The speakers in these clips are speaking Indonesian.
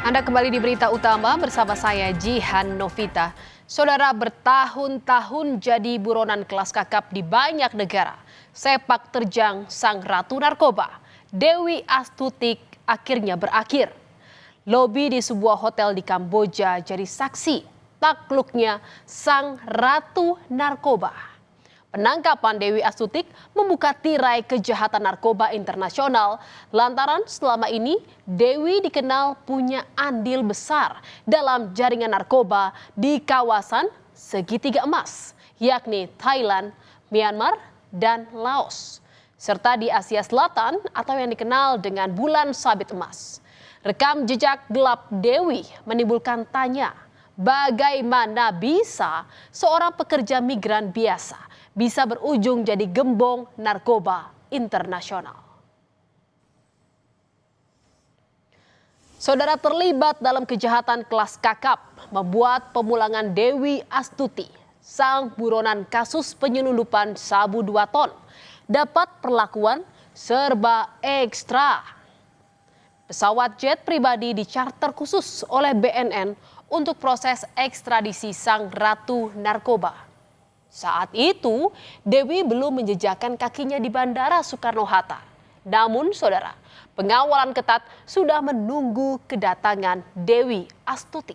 Anda kembali di Berita Utama bersama saya Jihan Novita. Saudara, bertahun-tahun jadi buronan kelas kakap di banyak negara. Sepak terjang sang ratu narkoba, Dewi Astuti akhirnya berakhir. Lobi di sebuah hotel di Kamboja jadi saksi takluknya sang ratu narkoba. Penangkapan Dewi Astuti membuka tirai kejahatan narkoba internasional lantaran selama ini Dewi dikenal punya andil besar dalam jaringan narkoba di kawasan segitiga emas, yakni Thailand, Myanmar, dan Laos, serta di Asia Selatan atau yang dikenal dengan bulan sabit emas. Rekam jejak gelap Dewi menimbulkan tanya, bagaimana bisa seorang pekerja migran biasa bisa berujung jadi gembong narkoba internasional. Saudara, terlibat dalam kejahatan kelas kakap membuat pemulangan Dewi Astuti, sang buronan kasus penyelundupan sabu 2 ton, dapat perlakuan serba ekstra. Pesawat jet pribadi dicharter khusus oleh BNN untuk proses ekstradisi sang ratu narkoba. Saat itu, Dewi belum menjejakkan kakinya di Bandara Soekarno-Hatta. Namun, saudara, pengawalan ketat sudah menunggu kedatangan Dewi Astuti.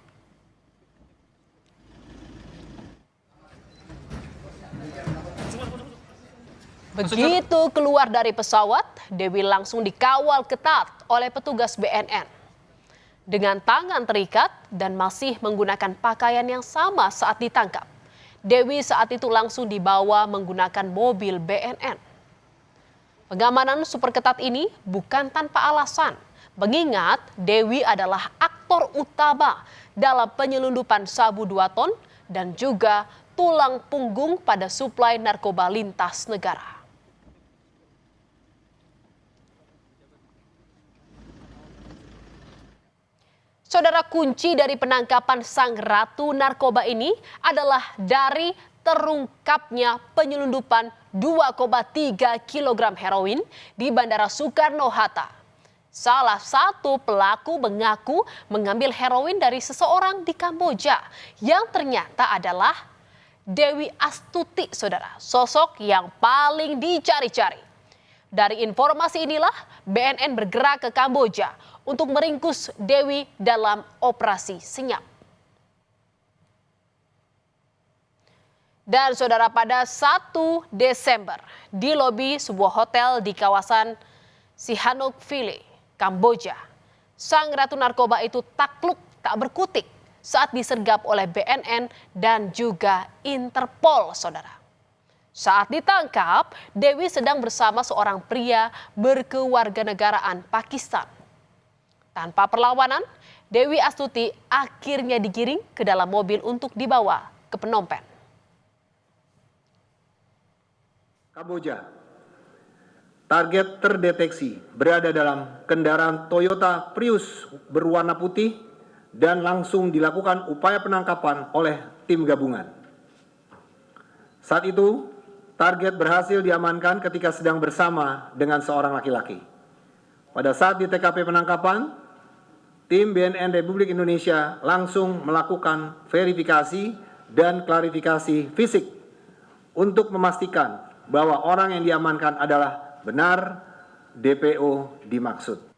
Begitu keluar dari pesawat, Dewi langsung dikawal ketat oleh petugas BNN. Dengan tangan terikat dan masih menggunakan pakaian yang sama saat ditangkap, Dewi saat itu langsung dibawa menggunakan mobil BNN. Pengamanan super ketat ini bukan tanpa alasan, mengingat Dewi adalah aktor utama dalam penyelundupan sabu 2 ton dan juga tulang punggung pada suplai narkoba lintas negara. Saudara, kunci dari penangkapan sang ratu narkoba ini adalah dari terungkapnya penyelundupan 2,3 kg heroin di Bandara Soekarno-Hatta. Salah satu pelaku mengaku mengambil heroin dari seseorang di Kamboja yang ternyata adalah Dewi Astuti, saudara, sosok yang paling dicari-cari. Dari informasi inilah BNN bergerak ke Kamboja untuk meringkus Dewi dalam operasi senyap. Dan saudara, pada 1 Desember di lobi sebuah hotel di kawasan Sihanouk Village, Kamboja, sang ratu narkoba itu takluk tak berkutik saat disergap oleh BNN dan juga Interpol, saudara. Saat ditangkap, Dewi sedang bersama seorang pria berkewarganegaraan Pakistan. Tanpa perlawanan, Dewi Astuti akhirnya digiring ke dalam mobil untuk dibawa ke Phnom Penh. Kamboja, target terdeteksi berada dalam kendaraan Toyota Prius berwarna putih dan langsung dilakukan upaya penangkapan oleh tim gabungan. Saat itu, target berhasil diamankan ketika sedang bersama dengan seorang laki-laki. Pada saat di TKP penangkapan, tim BNN Republik Indonesia langsung melakukan verifikasi dan klarifikasi fisik untuk memastikan bahwa orang yang diamankan adalah benar DPO dimaksud.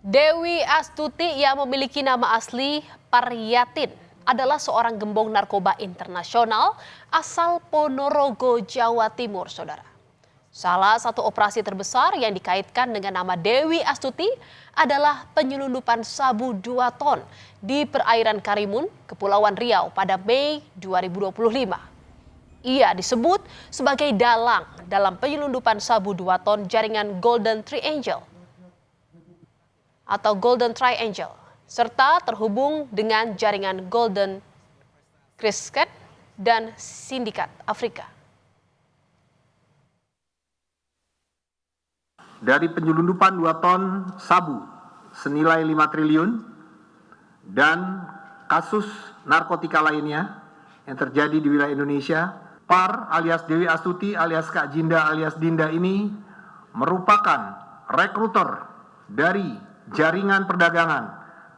Dewi Astuti yang memiliki nama asli Paryatin adalah seorang gembong narkoba internasional asal Ponorogo, Jawa Timur, saudara. Salah satu operasi terbesar yang dikaitkan dengan nama Dewi Astuti adalah penyelundupan sabu 2 ton di perairan Karimun, Kepulauan Riau pada Mei 2025. Ia disebut sebagai dalang dalam penyelundupan sabu 2 ton jaringan Golden Triangle atau Golden Triangle, serta terhubung dengan jaringan Golden Crescent dan Sindikat Afrika. Dari penyelundupan 2 ton sabu senilai 5 triliun dan kasus narkotika lainnya yang terjadi di wilayah Indonesia, Par alias Dewi Astuti alias Kak Jinda alias Dinda ini merupakan rekruter dari jaringan perdagangan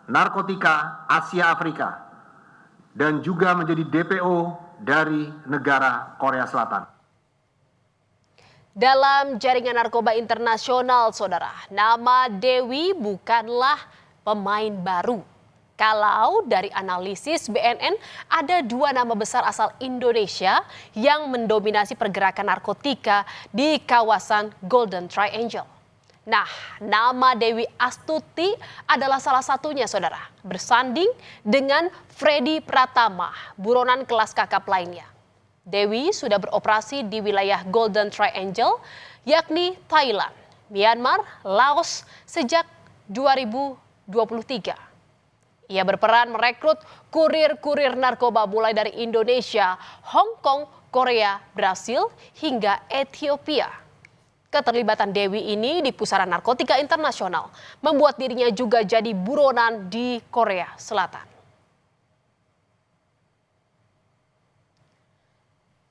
narkotika Asia Afrika dan juga menjadi DPO dari negara Korea Selatan. Dalam jaringan narkoba internasional, saudara, nama Dewi bukanlah pemain baru. Kalau dari analisis BNN, ada 2 nama besar asal Indonesia yang mendominasi pergerakan narkotika di kawasan Golden Triangle. Nah, nama Dewi Astuti adalah salah satunya, saudara, bersanding dengan Freddy Pratama, buronan kelas kakap lainnya. Dewi sudah beroperasi di wilayah Golden Triangle, yakni Thailand, Myanmar, Laos sejak 2023. Ia berperan merekrut kurir-kurir narkoba mulai dari Indonesia, Hong Kong, Korea, Brasil, hingga Ethiopia. Keterlibatan Dewi ini di pusaran narkotika internasional membuat dirinya juga jadi buronan di Korea Selatan.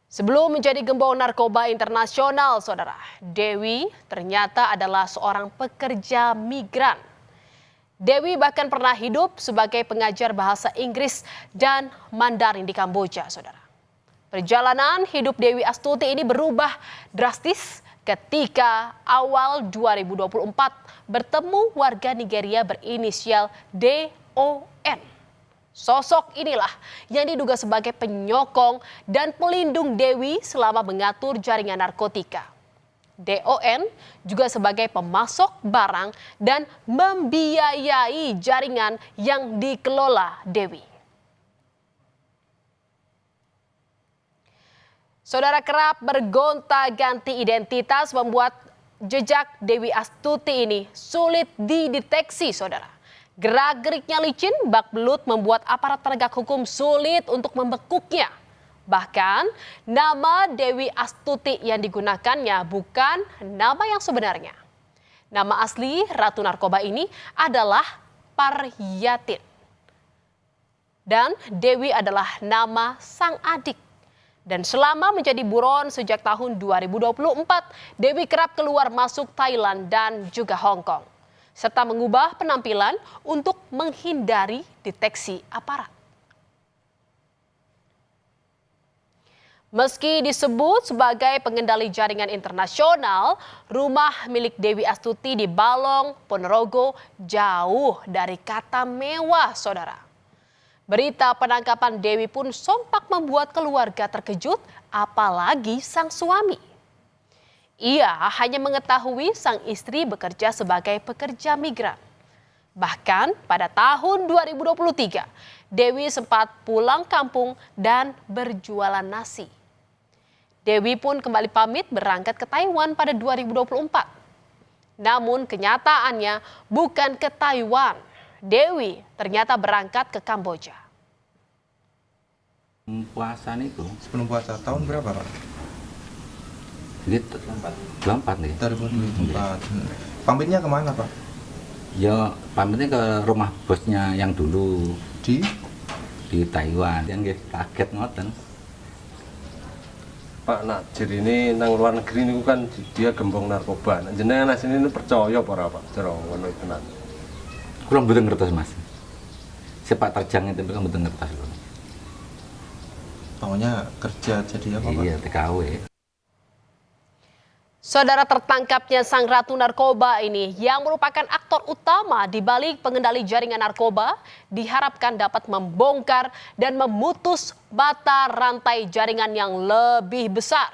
Sebelum menjadi gembong narkoba internasional, saudara, Dewi ternyata adalah seorang pekerja migran. Dewi bahkan pernah hidup sebagai pengajar bahasa Inggris dan Mandarin di Kamboja, saudara. Perjalanan hidup Dewi Astuti ini berubah drastis ketika awal 2024 bertemu warga Nigeria berinisial DON. Sosok inilah yang diduga sebagai penyokong dan pelindung Dewi selama mengatur jaringan narkotika. DON juga sebagai pemasok barang dan membiayai jaringan yang dikelola Dewi. Saudara, kerap bergonta-ganti identitas membuat jejak Dewi Astuti ini sulit dideteksi, saudara. Gerak-geriknya licin, bak belut membuat aparat penegak hukum sulit untuk membekuknya. Bahkan nama Dewi Astuti yang digunakannya bukan nama yang sebenarnya. Nama asli Ratu Narkoba ini adalah Paryatin. Dan Dewi adalah nama sang adik. Dan selama menjadi buron sejak tahun 2024, Dewi kerap keluar masuk Thailand dan juga Hong Kong. Serta mengubah penampilan untuk menghindari deteksi aparat. Meski disebut sebagai pengendali jaringan internasional, rumah milik Dewi Astuti di Balong, Ponorogo jauh dari kata mewah, saudara. Berita penangkapan Dewi pun sontak membuat keluarga terkejut, apalagi sang suami. Ia hanya mengetahui sang istri bekerja sebagai pekerja migran. Bahkan pada tahun 2023, Dewi sempat pulang kampung dan berjualan nasi. Dewi pun kembali pamit berangkat ke Taiwan pada 2024. Namun kenyataannya bukan ke Taiwan. Dewi ternyata berangkat ke Kamboja. Puasa itu Sebelum puasa tahun berapa, Pak? ini 24 nih. 2024. Pamitnya kemana, Pak? Ya pamitnya ke rumah bosnya yang dulu Di Taiwan. Yang kaget ngoten. Pak Najir ini nang luar negeri ini kan dia gembong narkoba. Jenengan asline ini percaya apa ora, Pak? Cara ngono iku nang. Kula mboten ngertos, Mas. Sepak terjang itu kan mboten ngertos lho. maunya kerja jadi apa, Pak? Iya, TKW. Saudara, tertangkapnya sang ratu narkoba ini yang merupakan aktor utama di balik pengendali jaringan narkoba diharapkan dapat membongkar dan memutus mata rantai jaringan yang lebih besar.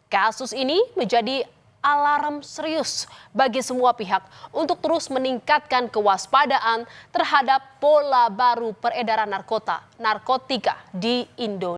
Kasus ini menjadi alarm serius bagi semua pihak untuk terus meningkatkan kewaspadaan terhadap pola baru peredaran narkotika di Indonesia.